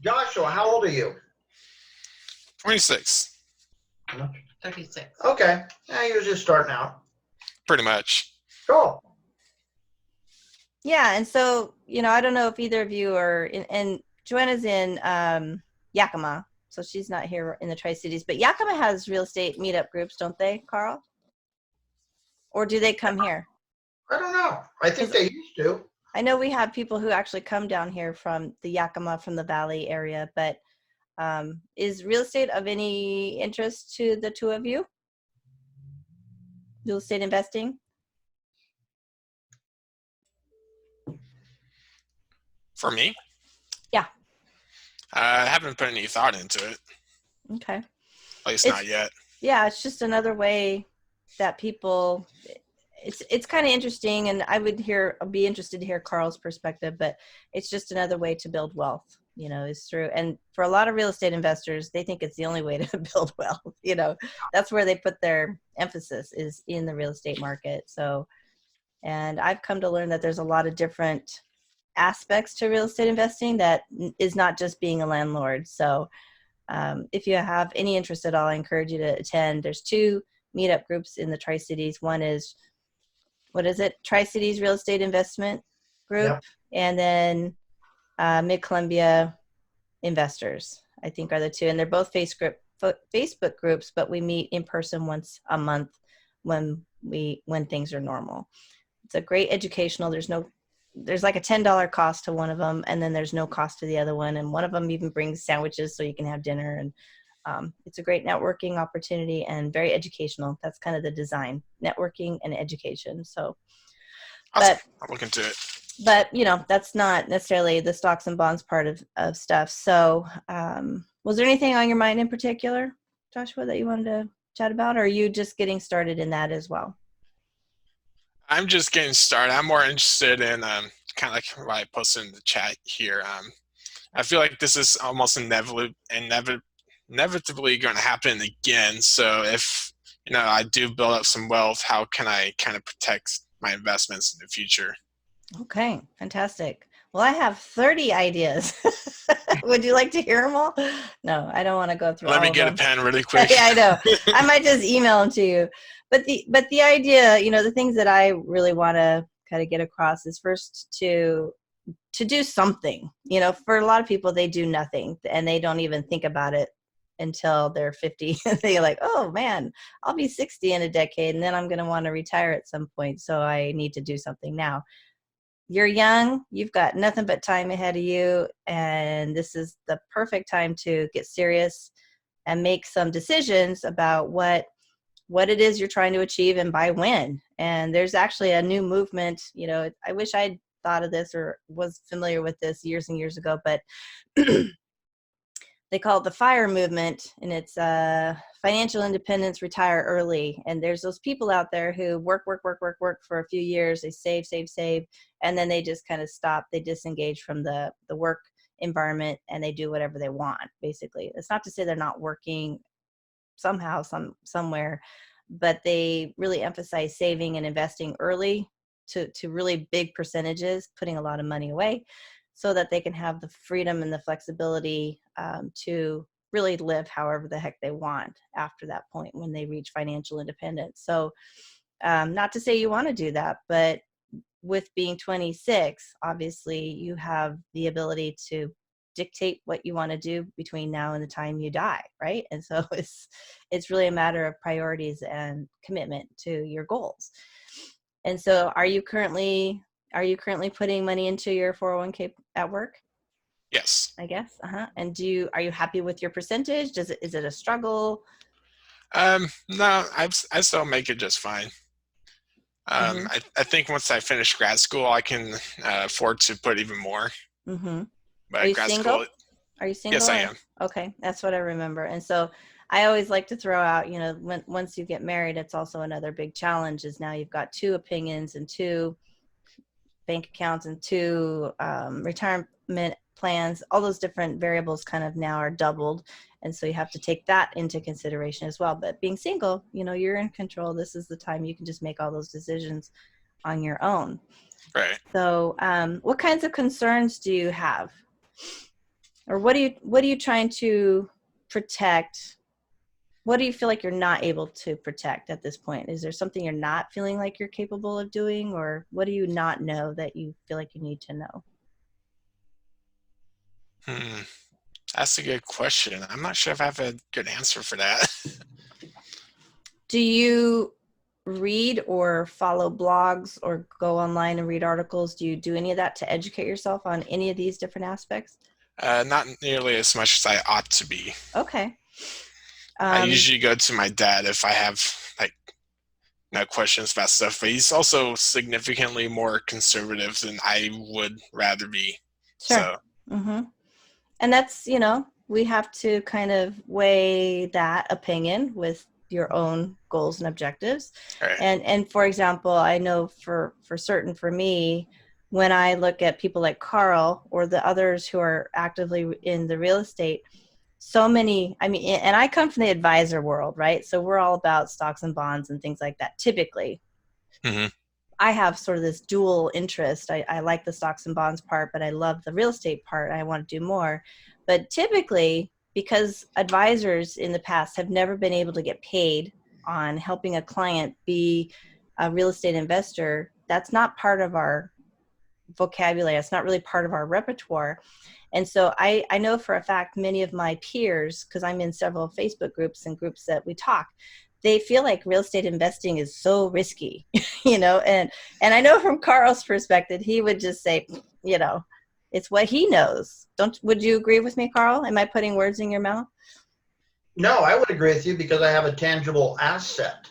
Joshua, how old are you? 26, 36. Okay. You're just starting out. pretty much. Cool. Yeah, and so, I don't know if either of you are in, and Joanna's in Yakima, so she's not here in the Tri-Cities, but Yakima has real estate meetup groups, don't they, Carl? Or do they come here? I don't know. I think they used to. I know we have people who actually come down here from the Yakima, from the Valley area, but is real estate of any interest to the two of you? Real estate investing? For me? Yeah. I haven't put any thought into it. Okay. At least not yet. Yeah, it's just another way that people, it's kind of interesting, and I'd be interested to hear Carl's perspective, but it's just another way to build wealth, is through, and for a lot of real estate investors, they think it's the only way to build wealth. That's where they put their emphasis, is in the real estate market. So, and I've come to learn that there's a lot of different aspects to real estate investing that is not just being a landlord. So if you have any interest at all, I encourage you to attend. There's 2 meetup groups in the Tri-Cities. One is, what is it? Tri-Cities Real Estate Investment Group. Yep. And then Mid-Columbia Investors, I think, are the 2. And they're both Facebook groups, but we meet in person once a month when things are normal. It's a great educational. There's like a $10 cost to one of them, and then there's no cost to the other one. And one of them even brings sandwiches so you can have dinner. And it's a great networking opportunity and very educational. That's kind of the design, networking and education. So, awesome. I'll look into it. But, that's not necessarily the stocks and bonds part of stuff. So was there anything on your mind in particular, Joshua, that you wanted to chat about? Or are you just getting started in that as well? I'm just getting started. I'm more interested in kind of like what I posted in the chat here. I feel like this is almost inevitably going to happen again. So if I do build up some wealth, how can I kind of protect my investments in the future? Okay, fantastic. Well, I have 30 ideas. Would you like to hear them all? No, I don't want to go through all of them. Let me get a pen really quick. Yeah, I know. I might just email them to you. But the idea, the things that I really want to kind of get across is first to do something. For a lot of people, they do nothing, and they don't even think about it until they're 50. They're like, oh man, I'll be 60 in a decade, and then I'm going to want to retire at some point. So I need to do something now. You're young, you've got nothing but time ahead of you, and this is the perfect time to get serious and make some decisions about what it is you're trying to achieve and by when. And there's actually a new movement, I wish I'd thought of this or was familiar with this years and years ago, but they call it the FIRE movement, and it's financial independence, retire early. And there's those people out there who work for a few years. They save, and then they just kind of stop. They disengage from the work environment, and they do whatever they want, basically. It's not to say they're not working somehow, somewhere, but they really emphasize saving and investing early to really big percentages, putting a lot of money away, so that they can have the freedom and the flexibility to really live however the heck they want after that point when they reach financial independence. So not to say you want to do that, but with being 26, obviously you have the ability to dictate what you want to do between now and the time you die, right? And so it's really a matter of priorities and commitment to your goals. And so are you currently putting money into your 401k at work? Yes. I guess. And are you happy with your percentage? Is it a struggle? No, I still make it just fine. I think once I finish grad school, I can afford to put even more. Mm-hmm. But Are you single? Are you single? Yes, I am. Okay, that's what I remember. And so I always like to throw out, once you get married, it's also another big challenge is now you've got 2 opinions and 2 bank accounts and 2 retirement plans. All those different variables kind of now are doubled. And so you have to take that into consideration as well. But being single, you're in control. This is the time you can just make all those decisions on your own. Right. So what kinds of concerns do you have? Or what are you trying to protect? What do you feel like you're not able to protect at this point? Is there something you're not feeling like you're capable of doing, or what do you not know that you feel like you need to know? That's a good question. I'm not sure if I have a good answer for that. Do you read or follow blogs or go online and read articles? Do you do any of that to educate yourself on any of these different aspects? Not nearly as much as I ought to be. Okay. I usually go to my dad if I have like questions about stuff, but he's also significantly more conservative than I would rather be. Sure. So, And that's, we have to kind of weigh that opinion with your own goals and objectives. right. And for example, I know for certain for me, when I look at people like Carl or the others who are actively in the real estate, so many, and I come from the advisor world, right? So we're all about stocks and bonds and things like that. Typically, I have sort of this dual interest. I like the stocks and bonds part, but I love the real estate part. I want to do more. But typically, because advisors in the past have never been able to get paid on helping a client be a real estate investor, that's not part of our vocabulary. It's not really part of our repertoire. And so I know for a fact many of my peers, because I'm in several Facebook groups and groups that we talk, they feel like real estate investing is so risky, and I know from Carl's perspective, he would just say, it's what he knows. Would you agree with me, Carl? Am I putting words in your mouth? No, I would agree with you because I have a tangible asset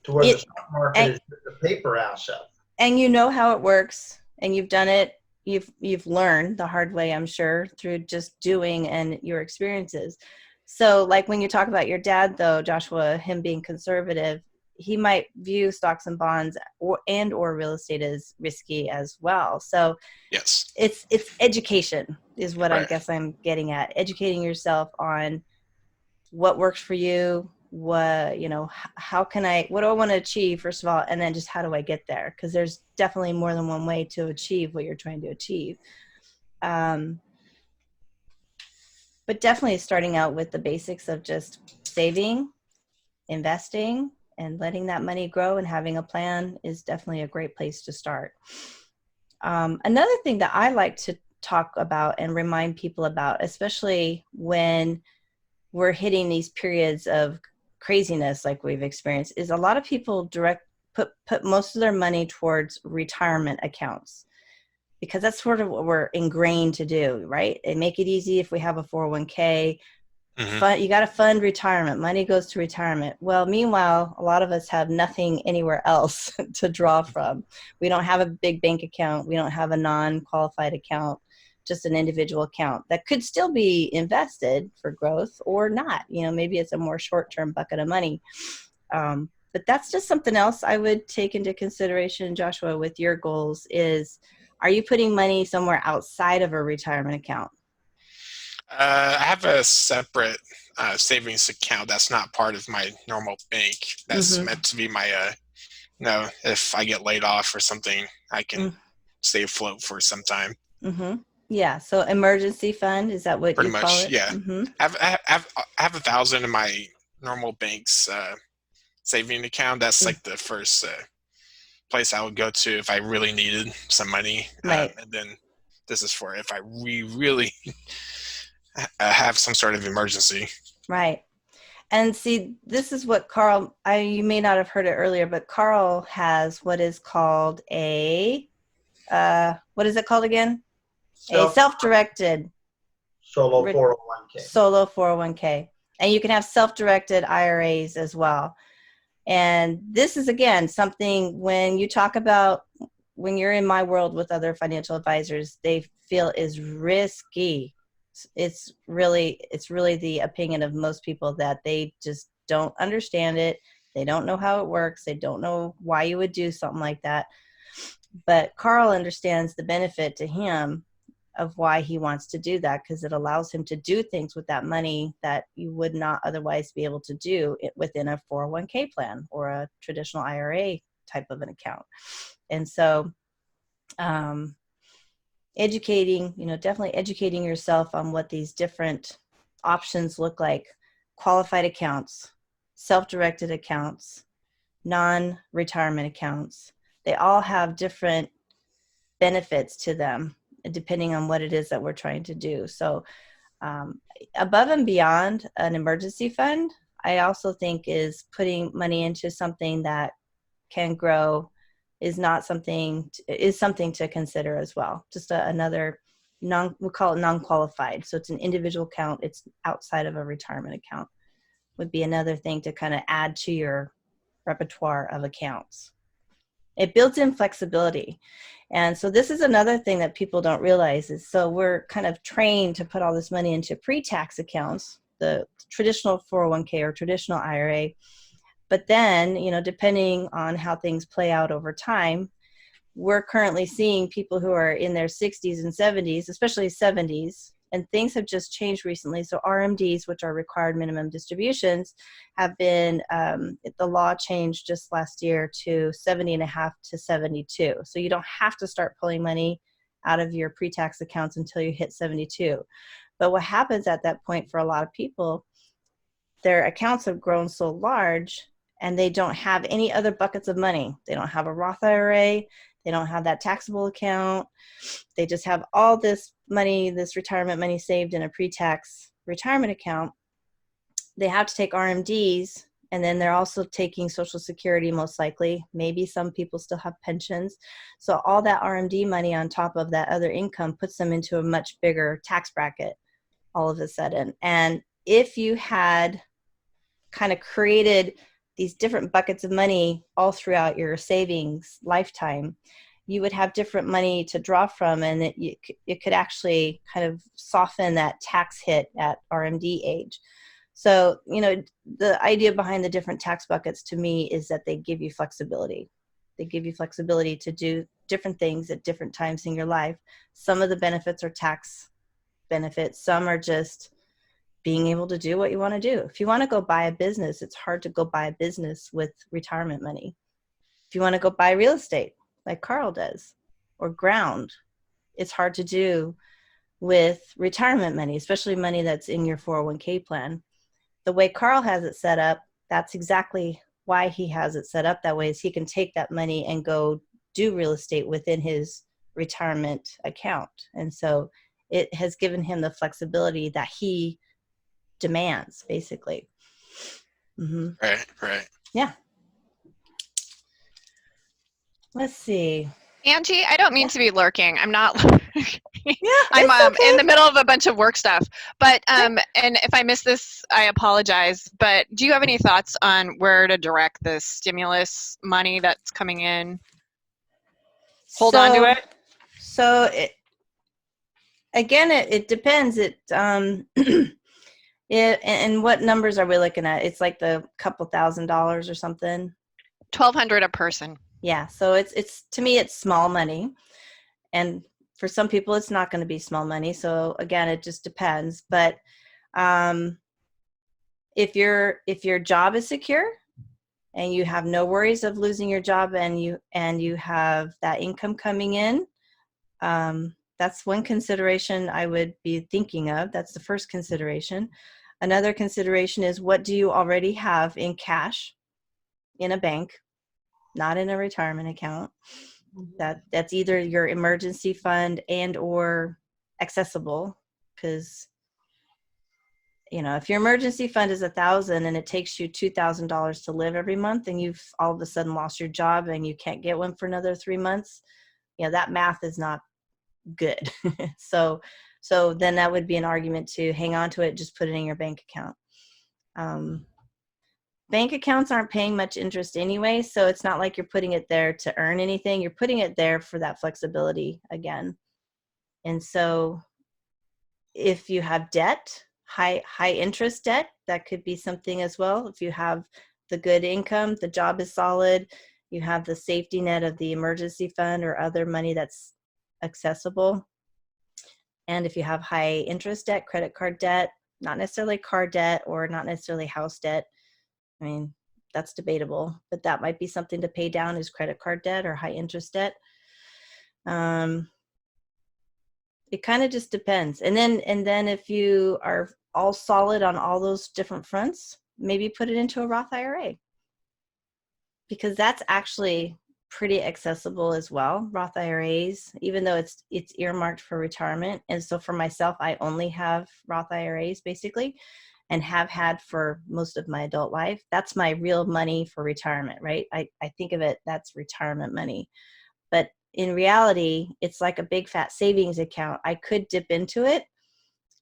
to where the stock market is just a paper asset. And you know how it works, and you've done it. You've learned the hard way, I'm sure, through just doing and your experiences. So like when you talk about your dad, though, Joshua, him being conservative, he might view stocks and bonds or real estate as risky as well. So yes, it's education is what right. I guess I'm getting at. Educating yourself on what works for you, what do I want to achieve, first of all, and then just how do I get there? Because there's definitely more than one way to achieve what you're trying to achieve. But definitely starting out with the basics of just saving, investing, and letting that money grow and having a plan is definitely a great place to start. Another thing that I like to talk about and remind people about, especially when we're hitting these periods of craziness like we've experienced, is a lot of people put most of their money towards retirement accounts, because that's sort of what we're ingrained to do, right? And make it easy if we have a 401k. You got to fund retirement. Money goes to retirement. Well, meanwhile, a lot of us have nothing anywhere else to draw from. We don't have a big bank account. We don't have a non-qualified account, just an individual account that could still be invested for growth or not. Maybe it's a more short-term bucket of money. But that's just something else I would take into consideration, Joshua, with your goals is, are you putting money somewhere outside of a retirement account? I have a separate savings account that's not part of my normal bank. That's meant to be my, if I get laid off or something, I can stay afloat for some time. Yeah. So emergency fund, is that what Pretty you much, call it? yeah. I have 1,000 in my normal bank's saving account. That's like the first place I would go to if I really needed some money. Right. And then this is for if I really have some sort of emergency. Right. And see, this is what Carl, you may not have heard it earlier, but Carl has what is called what is it called again? A self-directed solo 401k. Solo 401k. And you can have self-directed IRAs as well. And this is, again, something when you talk about, when you're in my world with other financial advisors, they feel is risky. It's really the opinion of most people that they just don't understand it. They don't know how it works. They don't know why you would do something like that. But Carl understands the benefit to him of why he wants to do that, because it allows him to do things with that money that you would not otherwise be able to do it within a 401k plan or a traditional IRA type of an account. And so educating, definitely educating yourself on what these different options look like. Qualified accounts, self-directed accounts, non-retirement accounts. They all have different benefits to them depending on what it is that we're trying to do. So above and beyond an emergency fund, I also think is putting money into something that can grow is something to consider as well. Just another we'll call it non-qualified. So it's an individual account. It's outside of a retirement account would be another thing to kind of add to your repertoire of accounts. It builds in flexibility. And so this is another thing that people don't realize is, so we're kind of trained to put all this money into pre-tax accounts, the traditional 401k or traditional IRA. But then, depending on how things play out over time, we're currently seeing people who are in their 60s and 70s, especially 70s, and things have just changed recently. So RMDs, which are required minimum distributions, have been, the law changed just last year to 70.5 to 72. So you don't have to start pulling money out of your pre-tax accounts until you hit 72. But what happens at that point for a lot of people, their accounts have grown so large and they don't have any other buckets of money. They don't have a Roth IRA. They don't have that taxable account. They just have all this money, this retirement money saved in a pre-tax retirement account. They have to take RMDs, and then they're also taking Social Security most likely. Maybe some people still have pensions. So all that RMD money on top of that other income puts them into a much bigger tax bracket all of a sudden. And if you had kind of created these different buckets of money all throughout your savings lifetime, you would have different money to draw from, and it could actually kind of soften that tax hit at RMD age. So, the idea behind the different tax buckets to me is that they give you flexibility. They give you flexibility to do different things at different times in your life. Some of the benefits are tax benefits. Some are just being able to do what you want to do. If you want to go buy a business, it's hard to go buy a business with retirement money. If you want to go buy real estate, like Carl does, or ground, it's hard to do with retirement money, especially money that's in your 401k plan. The way Carl has it set up, that's exactly why he has it set up that way, is he can take that money and go do real estate within his retirement account. And so it has given him the flexibility that he demands, basically. Mm-hmm. Right. Yeah. Let's see. Angie, I don't mean to be lurking. I'm not. Yeah, I'm okay. in the middle of a bunch of work stuff. But and if I miss this, I apologize. But do you have any thoughts on where to direct the stimulus money that's coming in? Hold on to it. So it depends. And what numbers are we looking at? It's like the couple $1,000s or something. $1,200 a person. Yeah. So it's to me, it's small money. And for some people, it's not going to be small money. So again, it just depends. But if your job is secure and you have no worries of losing your job, and you have that income coming in, that's one consideration I would be thinking of. That's the first consideration. Another consideration is, what do you already have in cash in a bank, not in a retirement account? That's either your emergency fund and or accessible, because if your emergency fund is $1,000 and it takes you $2,000 to live every month, and you've all of a sudden lost your job and you can't get one for another 3 months, that math is not good. So then that would be an argument to hang on to it, just put it in your bank account. Bank accounts aren't paying much interest anyway, so it's not like you're putting it there to earn anything. You're putting it there for that flexibility again. And so if you have debt, high interest debt, that could be something as well. If you have the good income, the job is solid, you have the safety net of the emergency fund or other money that's accessible. And if you have high interest debt, credit card debt, not necessarily car debt or not necessarily house debt, I mean, that's debatable, but that might be something to pay down, is credit card debt or high interest debt. It kind of just depends. And then if you are all solid on all those different fronts, maybe put it into a Roth IRA, because that's actually pretty accessible as well. Roth IRAs, even though it's earmarked for retirement. And so for myself, I only have Roth IRAs basically, and have had for most of my adult life. That's my real money for retirement, right? I think of it, that's retirement money. But in reality, it's like a big fat savings account. I could dip into it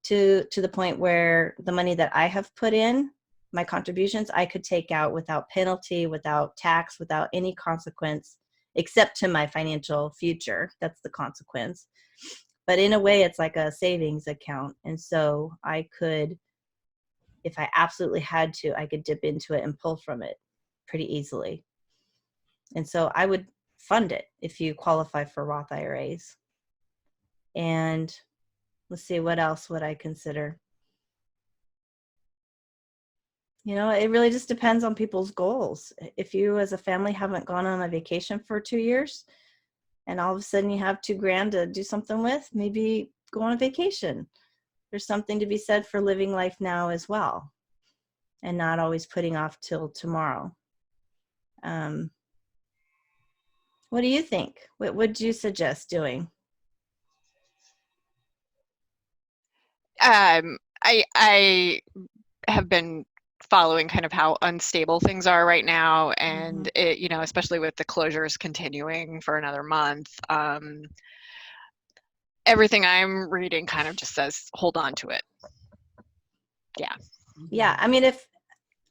to the point where the money that I have put in, my contributions, I could take out without penalty, without tax, without any consequence, except to my financial future. That's the consequence. But in a way, it's like a savings account. And so I could, if I absolutely had to, I could dip into it and pull from it pretty easily. And so I would fund it if you qualify for Roth IRAs. And let's see, what else would I consider? You know, it really just depends on people's goals. If you as a family haven't gone on a vacation for 2 years and all of a sudden you have $2,000 to do something with, maybe go on a vacation. There's something to be said for living life now as well and not always putting off till tomorrow. What do you think? What would you suggest doing? I have been following kind of how unstable things are right now, and it, you know, especially with the closures continuing for another month. Everything I'm reading kind of just says hold on to it. Yeah. Yeah, I mean, if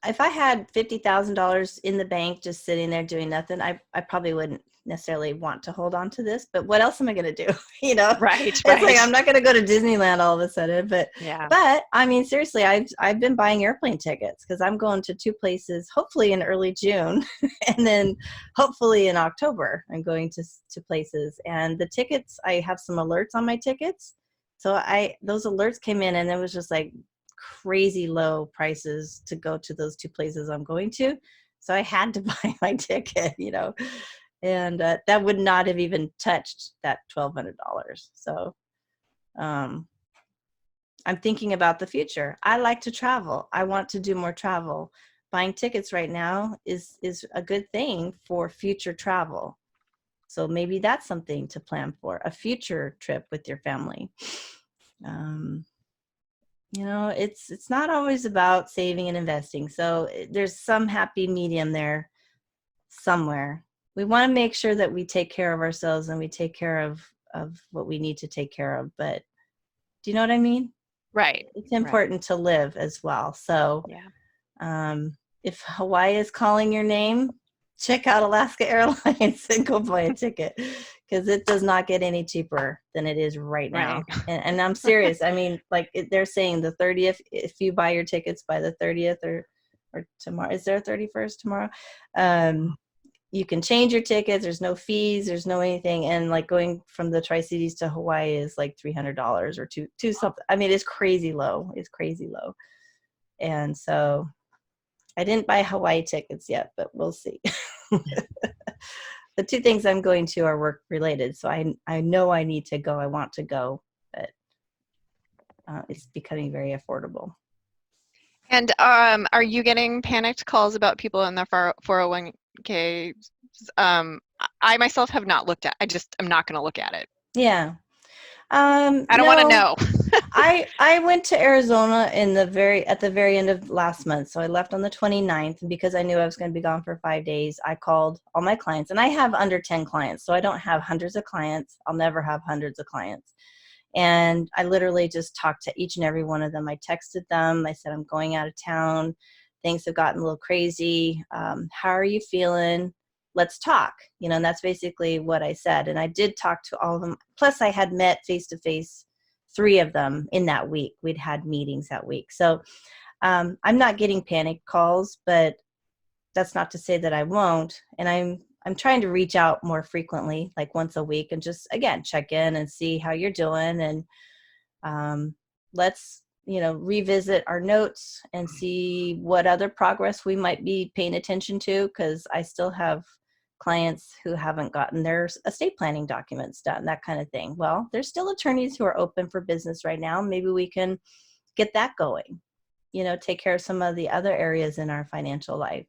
I had $50,000 in the bank just sitting there doing nothing, I probably wouldn't necessarily want to hold on to this. But what else am I going to do? You know, Right. It's like I'm not going to go to Disneyland all of a sudden. But Yeah. But I mean, seriously, I've been buying airplane tickets because I'm going to 2 places, hopefully in early June, and then hopefully in October I'm going to places. And the tickets, I have some alerts on my tickets, so those alerts came in, and it was just like crazy low prices to go to those 2 places I'm going to. So I had to buy my ticket, you know, and that would not have even touched that $1,200. So I'm thinking about the future. I like to travel. I want to do more travel. Buying tickets right now is a good thing for future travel. So maybe that's something to plan for, a future trip with your family. You know, it's not always about saving and investing. So there's some happy medium there somewhere. We want to make sure that we take care of ourselves and we take care of what we need to take care of. But do you know what I mean? Right. It's important to live as well. So Yeah. If Hawaii is calling your name, check out Alaska Airlines and go buy a ticket, because it does not get any cheaper than it is right now. Right. And I'm serious. I mean, like they're saying the 30th, if you buy your tickets by the 30th or tomorrow, is there a 31st tomorrow? You can change your tickets. There's no fees. There's no anything. And like going from the Tri-Cities to Hawaii is like $300 or two something. I mean, it's crazy low. It's crazy low. And so I didn't buy Hawaii tickets yet, but we'll see. The 2 things I'm going to are work related. So I know I need to go. I want to go, but it's becoming very affordable. And are you getting panicked calls about people in their 401k? I myself have not looked at. I'm not going to look at it. Yeah. I don't want to know. I went to Arizona at the very end of last month. So I left on the 29th, and because I knew I was going to be gone for 5 days, I called all my clients, and I have under 10 clients. So I don't have hundreds of clients. I'll never have hundreds of clients. And I literally just talked to each and every one of them. I texted them. I said, I'm going out of town. Things have gotten a little crazy. How are you feeling? Let's talk. You know, and that's basically what I said. And I did talk to all of them. Plus I had met face-to-face 3 of them in that week. We'd had meetings that week. So I'm not getting panic calls, but that's not to say that I won't. And I'm trying to reach out more frequently, like once a week, and just, again, check in and see how you're doing. And let's, you know, revisit our notes and see what other progress we might be paying attention to, because I still have clients who haven't gotten their estate planning documents done, that kind of thing. Well, there's still attorneys who are open for business right now. Maybe we can get that going, take care of some of the other areas in our financial life.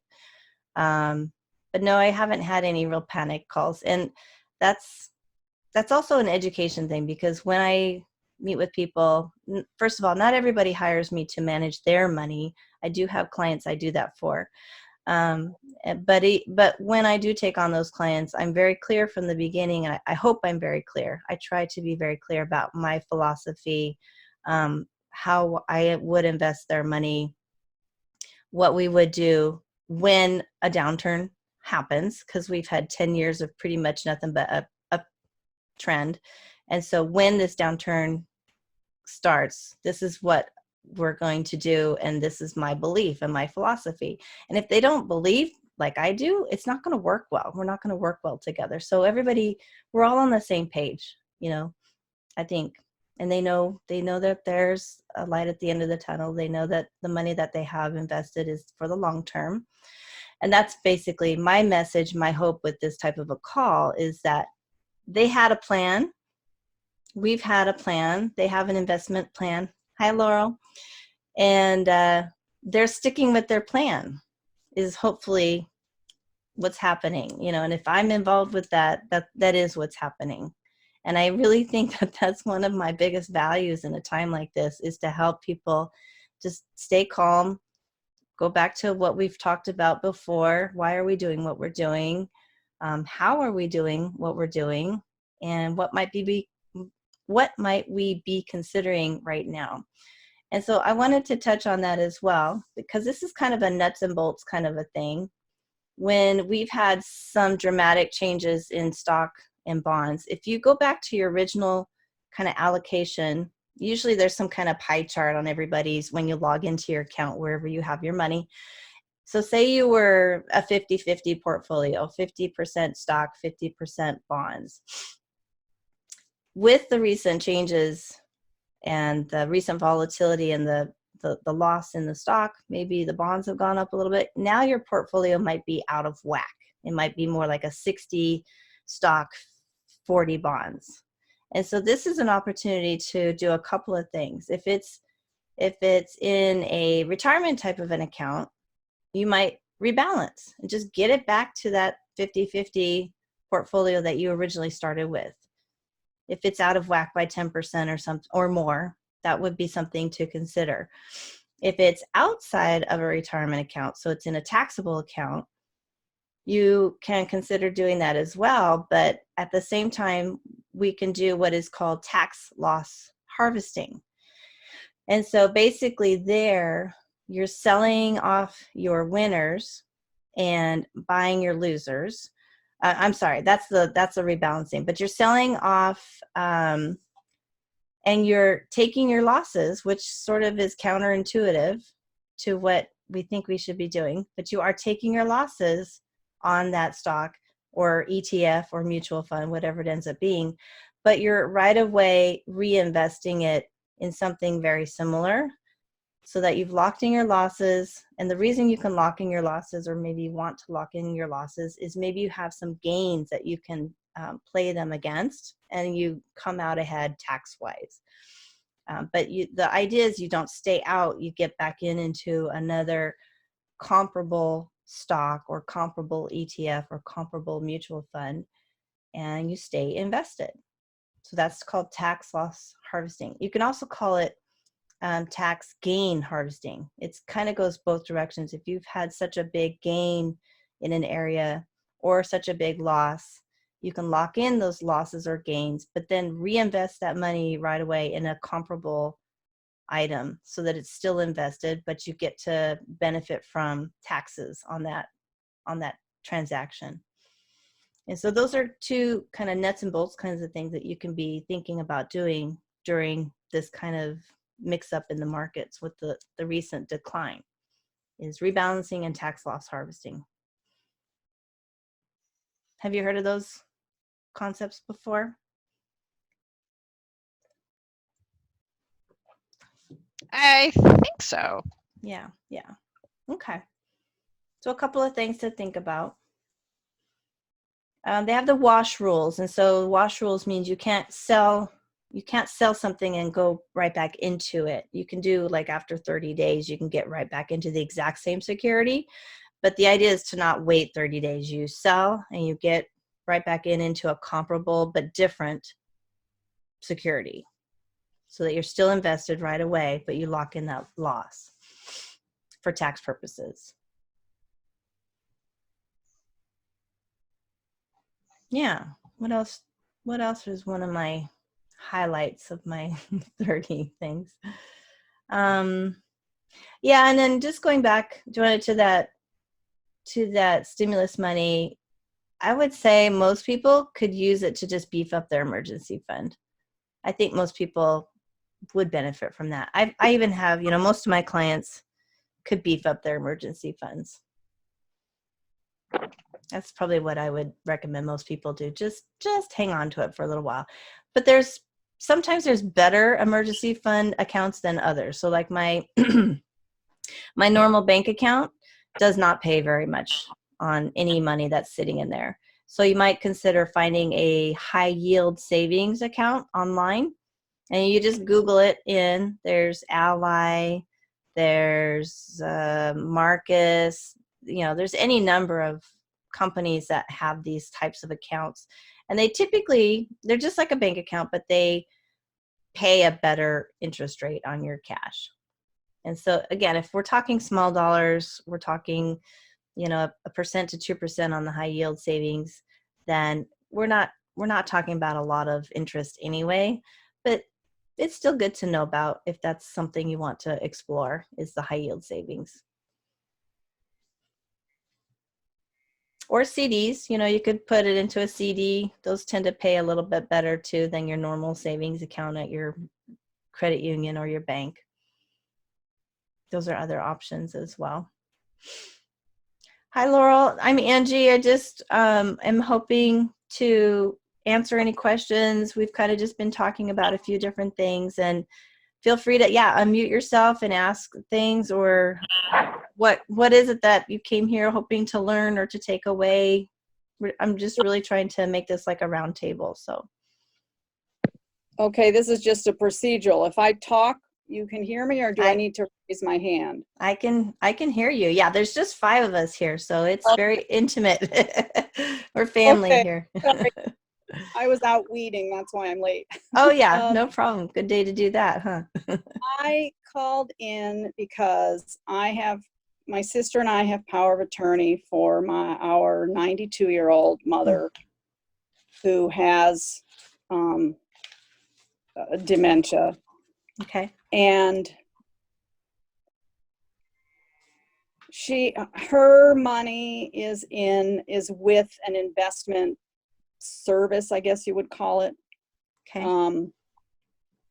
But no, I haven't had any real panic calls. And that's also an education thing, because when I meet with people, first of all, not everybody hires me to manage their money. I do have clients I do that for. But when I do take on those clients, I'm very clear from the beginning, and I hope I'm very clear. I try to be very clear about my philosophy, how I would invest their money, what we would do when a downturn happens, because we've had 10 years of pretty much nothing but a trend. And so when this downturn starts, this is what we're going to do, and this is my belief and my philosophy. And if they don't believe like I do, it's not going to work well. We're not going to work well together. So we're all on the same page, I think. And they know that there's a light at the end of the tunnel. They know that the money that they have invested is for the long term. And that's basically my message. My hope with this type of a call is that they had a plan. We've had a plan. They have an investment plan. Hi, Laurel. And they're sticking with their plan is hopefully what's happening, and if I'm involved with that is what's happening. And I really think that that's one of my biggest values in a time like this, is to help people just stay calm, go back to what we've talked about before. Why are we doing what we're doing? How are we doing what we're doing? And what might we be considering right now? And so I wanted to touch on that as well, because this is kind of a nuts and bolts kind of a thing. When we've had some dramatic changes in stock and bonds, if you go back to your original kind of allocation, usually there's some kind of pie chart on everybody's when you log into your account, wherever you have your money. So say you were a 50-50 portfolio, 50% stock, 50% bonds. With the recent changes and the recent volatility and the loss in the stock, maybe the bonds have gone up a little bit. Now your portfolio might be out of whack. It might be more like a 60 stock, 40 bonds. And so this is an opportunity to do a couple of things. If it's in a retirement type of an account, you might rebalance and just get it back to that 50-50 portfolio that you originally started with. If it's out of whack by 10% or more, that would be something to consider. If it's outside of a retirement account, so it's in a taxable account, you can consider doing that as well. But at the same time, we can do what is called tax loss harvesting. And so basically there, you're selling off your winners and buying your losers. I'm sorry, that's a rebalancing, but you're selling off and you're taking your losses, which sort of is counterintuitive to what we think we should be doing, but you are taking your losses on that stock or ETF or mutual fund, whatever it ends up being, but you're right away reinvesting it in something very similar, so that you've locked in your losses. And the reason you can lock in your losses, or maybe you want to lock in your losses, is maybe you have some gains that you can play them against, and you come out ahead tax-wise. But the idea is you don't stay out, you get back into another comparable stock or comparable ETF or comparable mutual fund, and you stay invested. So that's called tax loss harvesting. You can also call it tax gain harvesting. It's kind of goes both directions. If you've had such a big gain in an area or such a big loss, you can lock in those losses or gains, but then reinvest that money right away in a comparable item so that it's still invested, but you get to benefit from taxes on that transaction. And so those are two kind of nuts and bolts kinds of things that you can be thinking about doing during this kind of mix up in the markets with the recent decline, is rebalancing and tax loss harvesting. Have you heard of those concepts before? I think so. Yeah. Okay. So a couple of things to think about. They have the wash rules, and so wash rules means you can't sell something and go right back into it. You can do like after 30 days, you can get right back into the exact same security. But the idea is to not wait 30 days. You sell and you get right back into a comparable but different security so that you're still invested right away, but you lock in that loss for tax purposes. Yeah. What else? What else was one of my highlights of my 30 things? Yeah, and then just going back, Joanna, to that stimulus money, I would say most people could use it to just beef up their emergency fund. I think most people would benefit from that. I even have, most of my clients could beef up their emergency funds. That's probably what I would recommend most people do. Just hang on to it for a little while. But sometimes there's better emergency fund accounts than others. So like my my normal bank account does not pay very much on any money that's sitting in there. So you might consider finding a high yield savings account online, and you just Google it in. There's Ally, there's Marcus, there's any number of companies that have these types of accounts, and they're just like a bank account, but they pay a better interest rate on your cash. And so again, if we're talking small dollars, we're talking, a 1% to 2% on the high yield savings, then we're not talking about a lot of interest anyway, but it's still good to know about if that's something you want to explore, is the high yield savings. Or CDs, you could put it into a CD. Those tend to pay a little bit better too than your normal savings account at your credit union or your bank. Those are other options as well. Hi, Laurel. I'm Angie. I just am hoping to answer any questions. We've kind of just been talking about a few different things, and feel free to, unmute yourself and ask things, or what is it that you came here hoping to learn or to take away? I'm just really trying to make this like a round table. So. Okay, this is just a procedural. If I talk, you can hear me, or do I need to raise my hand? I can hear you. Yeah, there's just 5 of us here, so it's very intimate. We're family here. Sorry. I was out weeding, that's why I'm late. Oh yeah, no problem. Good day to do that, huh? I called in because my sister and I have power of attorney for our 92-year-old mother who has dementia. Okay. And her money is with an investment service, I guess you would call it. Okay.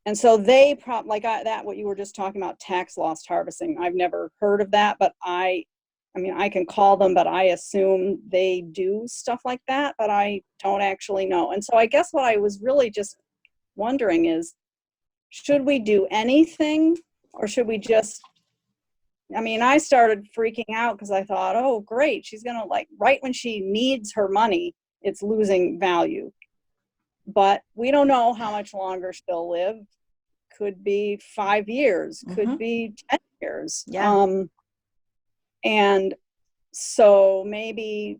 And so they what you were just talking about, tax loss harvesting. I've never heard of that, but I can call them, but I assume they do stuff like that, but I don't actually know. And so I guess what I was really just wondering is, should we do anything, or should we just, I started freaking out because I thought, oh, great, she's going to right when she needs her money, it's losing value. But we don't know how much longer she'll live. Could be 5 years, could be 10 years. Yeah. And so maybe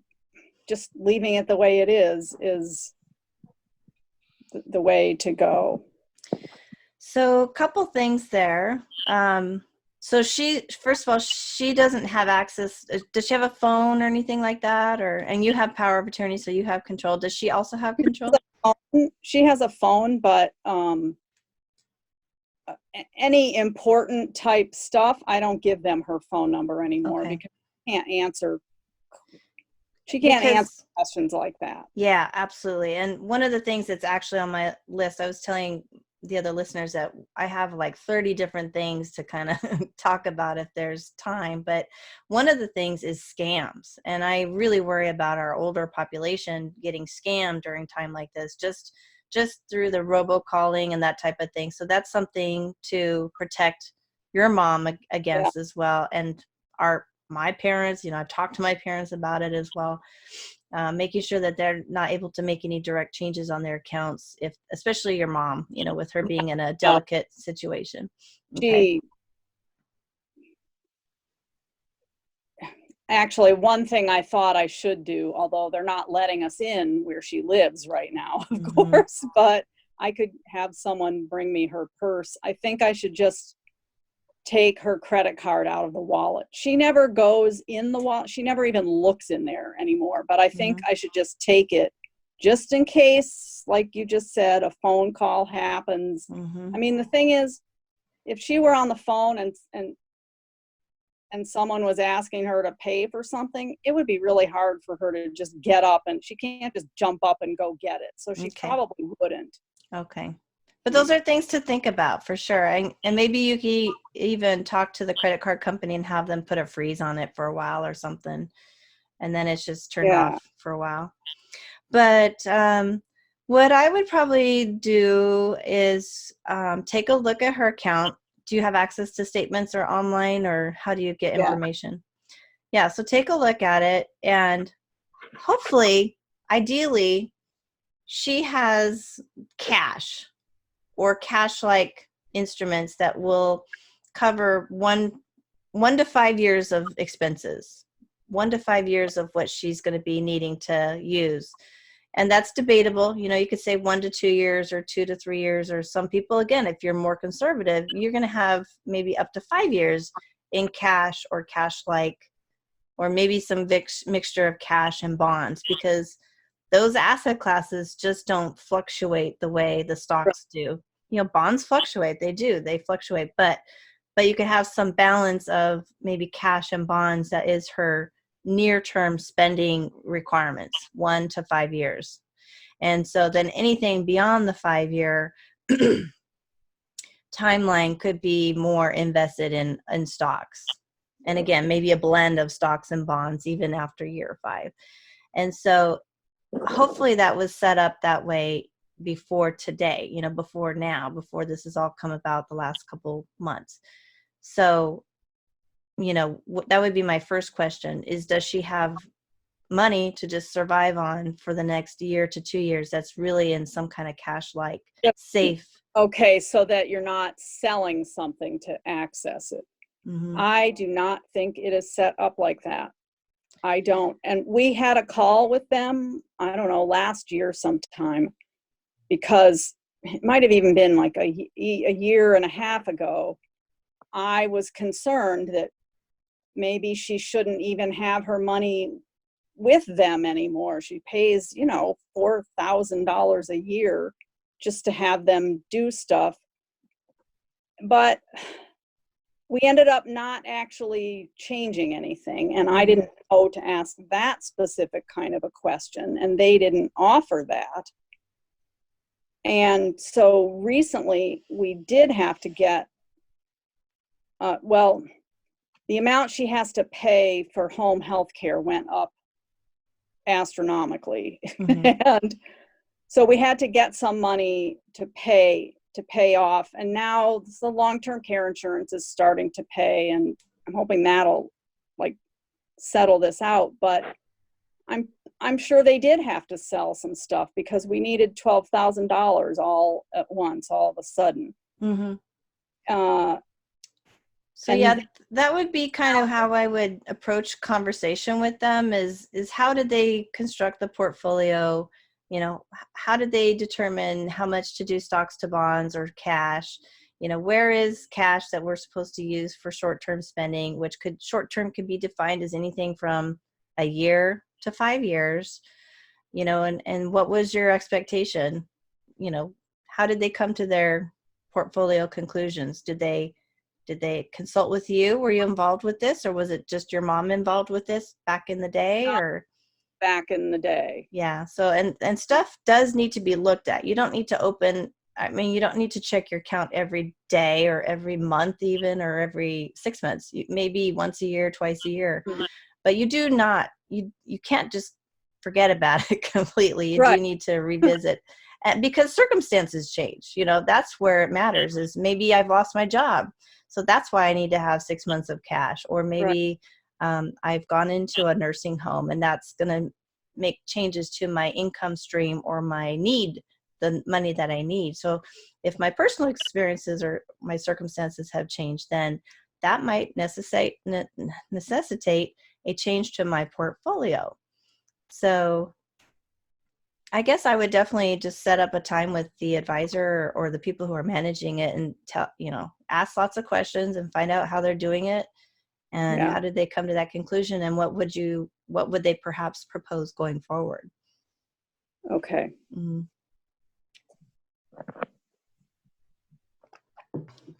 just leaving it the way it is the way to go. So a couple things there. So first of all, she doesn't have access. Does she have a phone or anything like that? And you have power of attorney, so you have control. Does she also have control? She has a phone, but any important type stuff, I don't give them her phone number anymore, because she can't answer questions like that. Yeah, absolutely. And one of the things that's actually on my list, I was telling the other listeners that I have 30 different things to kind of talk about if there's time. But one of the things is scams. And I really worry about our older population getting scammed during time like this, just through the robocalling and that type of thing. So that's something to protect your mom against as well. And my parents, I've talked to my parents about it as well. making sure that they're not able to make any direct changes on their accounts, if especially your mom, with her being in a delicate situation. Okay. Actually, one thing I thought I should do, although they're not letting us in where she lives right now, of course, but I could have someone bring me her purse. I think I should just take her credit card out of the wallet. She never goes in the wallet. She never even looks in there anymore. But I think I should just take it just in case, like you just said, a phone call happens. I mean, the thing is, if she were on the phone and someone was asking her to pay for something, it would be really hard for her to just get up, and she can't just jump up and go get it. So she probably wouldn't. Okay. But those are things to think about for sure. And maybe you can even talk to the credit card company and have them put a freeze on it for a while or something. And then it's just turned off for a while. But what I would probably do is take a look at her account. Do you have access to statements or online, or how do you get information? Yeah, so take a look at it, and hopefully, ideally, she has cash or cash-like instruments that will cover one to 5 years of expenses, 1 to 5 years of what she's going to be needing to use. And that's debatable. You could say 1 to 2 years or 2 to 3 years, or some people, again, if you're more conservative, you're going to have maybe up to 5 years in cash or cash-like, or maybe some mixture of cash and bonds, because those asset classes just don't fluctuate the way the stocks do. Bonds fluctuate. They fluctuate, but you can have some balance of maybe cash and bonds that is her near-term spending requirements, 1 to 5 years. And so then anything beyond the 5-year timeline could be more invested in stocks. And again, maybe a blend of stocks and bonds even after year 5. And so hopefully that was set up that way before today, before this has all come about the last couple months. So that would be my first question is, does she have money to just survive on for the next year to 2 years that's really in some kind of cash-like safe? Okay, so that you're not selling something to access it. I do not think it is set up like that. I don't. And we had a call with them, I don't know, last year sometime, because it might have even been like a year and a half ago. I was concerned that maybe she shouldn't even have her money with them anymore. She pays, $4,000 a year just to have them do stuff. But we ended up not actually changing anything, and I didn't know to ask that specific kind of a question, and they didn't offer that. And so recently we did have to get, the amount she has to pay for home health care went up astronomically. And so we had to get some money to pay off. And now the long-term care insurance is starting to pay, and I'm hoping that'll settle this out. But I'm sure they did have to sell some stuff because we needed $12,000 all at once, all of a sudden. So that would be kind of how I would approach conversation with them is how did they construct the portfolio? How did they determine how much to do stocks to bonds or cash? Where is cash that we're supposed to use for short-term spending, which short-term could be defined as anything from a year to 5 years, and what was your expectation? How did they come to their portfolio conclusions? Did they consult with you? Were you involved with this, or was it just your mom involved with this back in the day? Or back in the day. Yeah. So, and stuff does need to be looked at. You don't need to you don't need to check your account every day or every month even, or every 6 months, maybe once a year, twice a year. But you do not, you can't just forget about it completely. You do need to revisit. And because circumstances change, that's where it matters, is maybe I've lost my job. So that's why I need to have 6 months of cash. Or maybe I've gone into a nursing home, and that's going to make changes to my income stream or my need, the money that I need. So if my personal experiences or my circumstances have changed, then that might necessitate a change to my portfolio. So I guess I would definitely just set up a time with the advisor or the people who are managing it and ask lots of questions and find out how they're doing it and how did they come to that conclusion, and what would they perhaps propose going forward. Okay. Mm-hmm.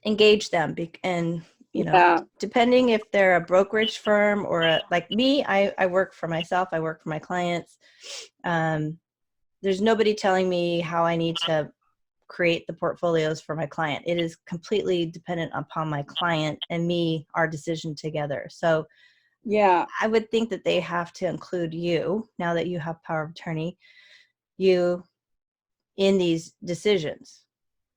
Engage them and depending if they're a brokerage firm or like me, I work for myself, I work for my clients. There's nobody telling me how I need to create the portfolios for my client. It is completely dependent upon my client and me, our decision together. So I would think that they have to include you, now that you have power of attorney, you in these decisions.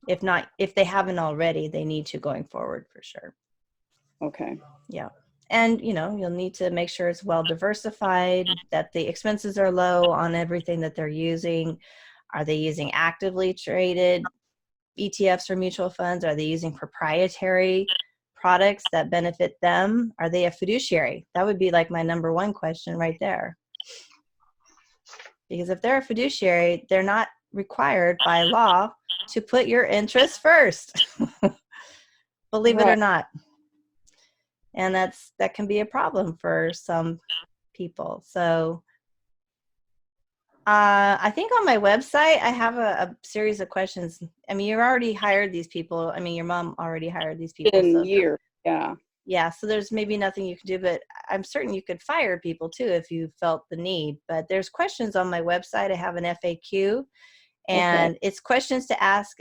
If they haven't already, they need to going forward for sure. Okay. Yeah. And, you'll need to make sure it's well diversified, that the expenses are low on everything that they're using. Are they using actively traded ETFs or mutual funds? Are they using proprietary products that benefit them? Are they a fiduciary? That would be like my number one question right there. Because if they're a fiduciary, they're not required by law to put your interests first. Believe it or not. And that can be a problem for some people. So I think on my website, I have a series of questions. I mean, you've already hired these people. I mean, your mom already hired these people. In year. Yeah. Yeah. So there's maybe nothing you can do, but I'm certain you could fire people too if you felt the need. But there's questions on my website. I have an FAQ, and it's questions to ask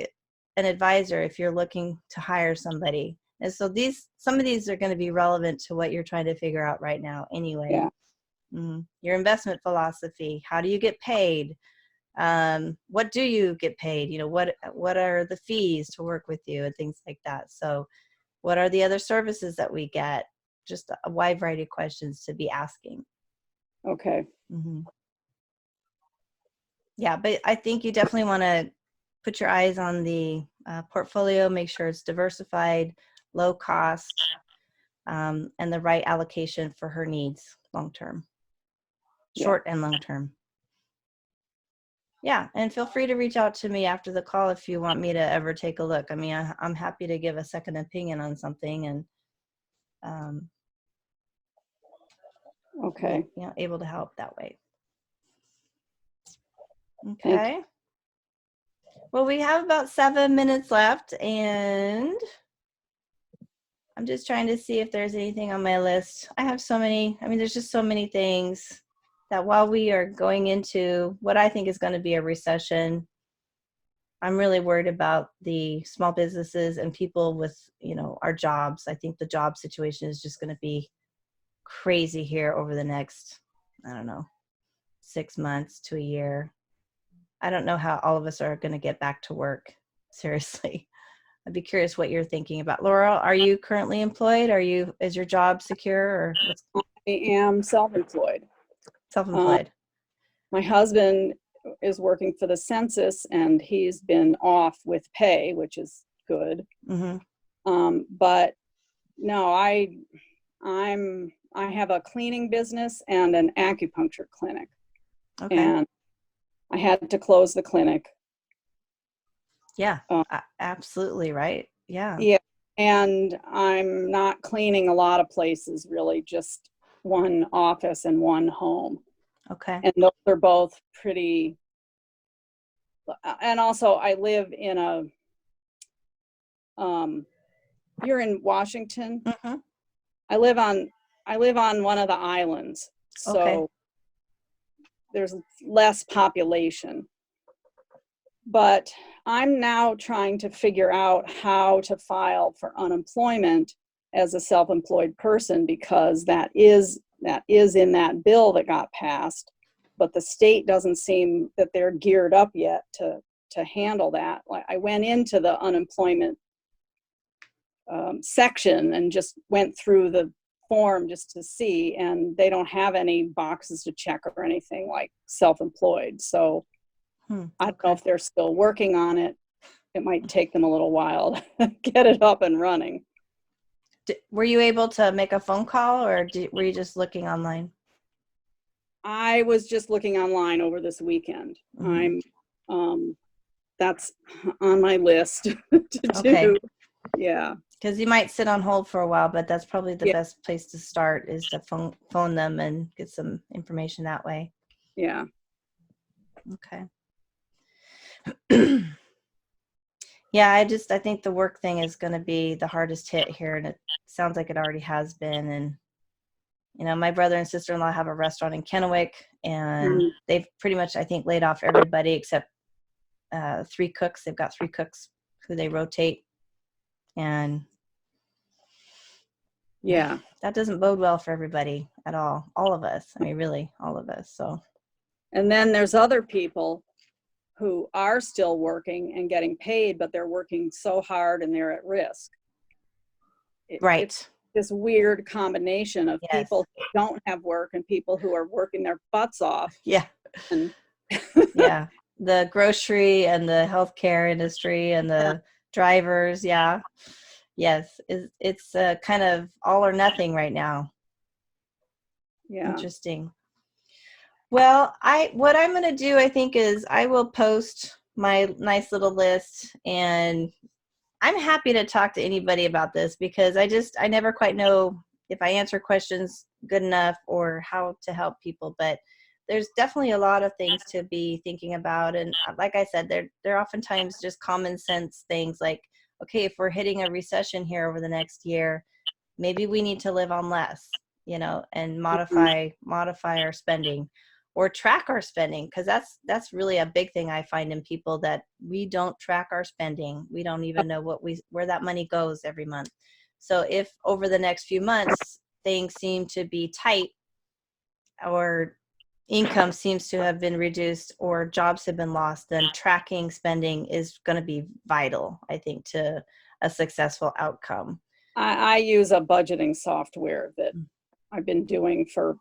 an advisor if you're looking to hire somebody. And so some of these are going to be relevant to what you're trying to figure out right now anyway. Yeah. Mm-hmm. Your investment philosophy. How do you get paid? What do you get paid? What are the fees to work with you and things like that. So what are the other services that we get? Just a wide variety of questions to be asking. Okay. Mm-hmm. Yeah, but I think you definitely want to put your eyes on the portfolio, make sure it's diversified, low cost, and the right allocation for her needs long-term, short and long-term. Yeah, and feel free to reach out to me after the call if you want me to ever take a look. I mean, I'm happy to give a second opinion on something and able to help that way. Okay. Well, we have about 7 minutes left, and I'm just trying to see if there's anything on my list. I have so many. I mean, there's just so many things that while we are going into what I think is going to be a recession, I'm really worried about the small businesses and people with, our jobs. I think the job situation is just going to be crazy here over the next, 6 months to a year. I don't know how all of us are going to get back to work. Seriously. I'd be curious what you're thinking about. Laura, are you currently employed? Is your job secure, or I am self-employed. Self-employed. My husband is working for the census, and he's been off with pay, which is good. Mm-hmm. But no, I have a cleaning business and an acupuncture clinic. Okay. And I had to close the clinic. Yeah, absolutely right. Yeah. Yeah. And I'm not cleaning a lot of places, really, just one office and one home. Okay. And those are both pretty, and also I live in you're in Washington. Mm-hmm. I live on one of the islands. So there's less population. But I'm now trying to figure out how to file for unemployment as a self-employed person, because that is in that bill that got passed, but the state doesn't seem that they're geared up yet to handle that. Like, I went into the unemployment section and just went through the form just to see, and they don't have any boxes to check or anything like self-employed. So I don't know if they're still working on it. It might take them a little while to get it up and running. Were you able to make a phone call, or were you just looking online? I was just looking online over this weekend. That's on my list to do. Yeah. Because you might sit on hold for a while, but that's probably the best place to start, is to phone them and get some information that way. Yeah. Okay. Yeah, I think the work thing is going to be the hardest hit here, and it sounds like it already has been. And my brother and sister-in-law have a restaurant in Kennewick, and they've pretty much, I think, laid off everybody except 3 cooks. They've got 3 cooks who they rotate, and yeah, that doesn't bode well for everybody at all. All of us. I mean, really, all of us. So. And then there's other people who are still working and getting paid, but they're working so hard and they're at risk. Right. It's this weird combination of people who don't have work and people who are working their butts off. Yeah. And yeah. The grocery and the healthcare industry and the drivers. Yeah. Yes. It's kind of all or nothing right now. Yeah. Interesting. Well, what I'm going to do, I think, is I will post my nice little list, and I'm happy to talk to anybody about this, because I never quite know if I answer questions good enough or how to help people, but there's definitely a lot of things to be thinking about. And like I said, they're oftentimes just common sense things like, okay, if we're hitting a recession here over the next year, maybe we need to live on less, and modify our spending. Or track our spending, because that's really a big thing I find in people, that we don't track our spending. We don't even know where that money goes every month. So if over the next few months things seem to be tight, or income seems to have been reduced, or jobs have been lost, then tracking spending is going to be vital, I think, to a successful outcome. I use a budgeting software that I've been doing for,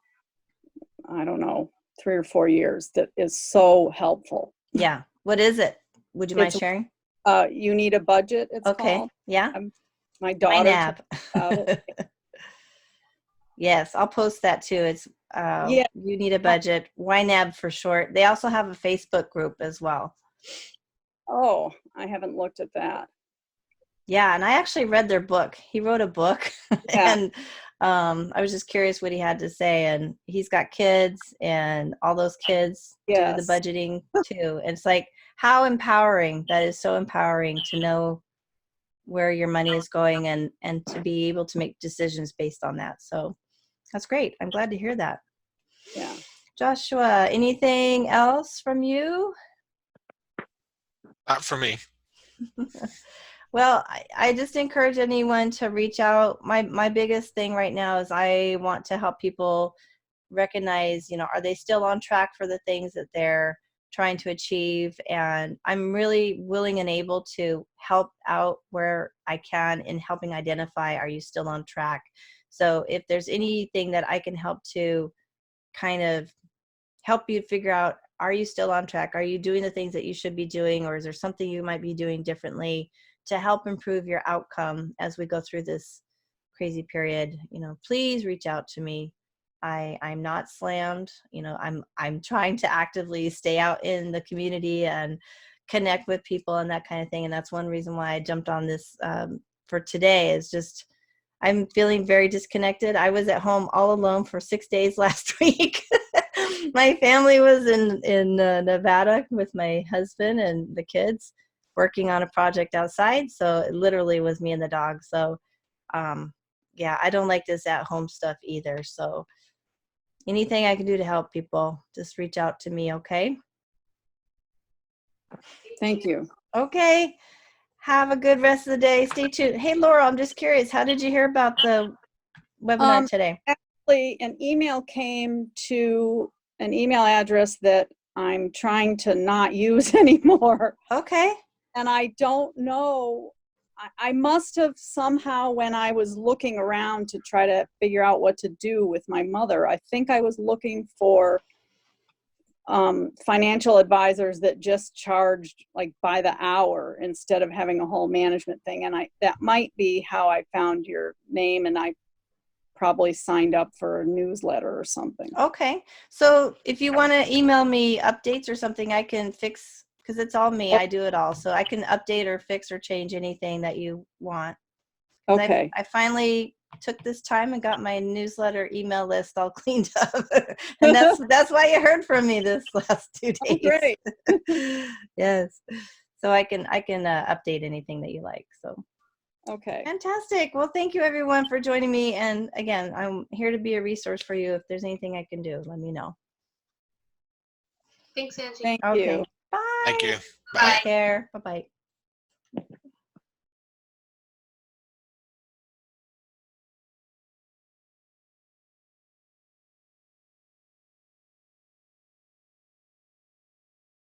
I don't know, 3 or 4 years, that is so helpful. Yeah. What is it? Would you mind sharing? You Need a Budget, it's called. Yeah. My daughter. Yes, I'll post that too. It's You Need a Budget, YNAB for short. They also have a Facebook group as well. Oh, I haven't looked at that. Yeah, and I actually read their book. He wrote a book, and I was just curious what he had to say. And he's got kids, and all those kids do the budgeting too. And it's like, how empowering. That is so empowering to know where your money is going, and to be able to make decisions based on that. So that's great. I'm glad to hear that. Yeah. Joshua, anything else from you? Not for me. Well, I just encourage anyone to reach out. My biggest thing right now is I want to help people recognize, are they still on track for the things that they're trying to achieve? And I'm really willing and able to help out where I can in helping identify, are you still on track? So if there's anything that I can help to kind of help you figure out, are you still on track? Are you doing the things that you should be doing? Or is there something you might be doing differently to help improve your outcome as we go through this crazy period? Please reach out to me. I'm not slammed. I'm trying to actively stay out in the community and connect with people and that kind of thing. And that's one reason why I jumped on this for today, is just, I'm feeling very disconnected. I was at home all alone for 6 days last week. My family was in Nevada with my husband and the kids, working on a project outside. So it literally was me and the dog. So I don't like this at home stuff either. So anything I can do to help people, just reach out to me. Okay. Thank you. Okay. Have a good rest of the day. Stay tuned. Hey, Laura, I'm just curious. How did you hear about the webinar today? Actually, an email came to an email address that I'm trying to not use anymore. Okay. And I don't know. I must have somehow, when I was looking around to try to figure out what to do with my mother, I think I was looking for financial advisors that just charged like by the hour instead of having a whole management thing. And that might be how I found your name, and I probably signed up for a newsletter or something. Okay. So if you want to email me updates or something, I can fix, because it's all me. I do it all. So I can update or fix or change anything that you want. Okay. I finally took this time and got my newsletter email list all cleaned up. And that's why you heard from me this last 2 days. Oh, great. Yes. So I can update anything that you like. So Okay. fantastic. Well, thank you everyone for joining me. And again, I'm here to be a resource for you. If there's anything I can do, let me know. Thanks, Angie. Thank Okay. you. Bye. Thank you. Bye. Take care. Bye-bye.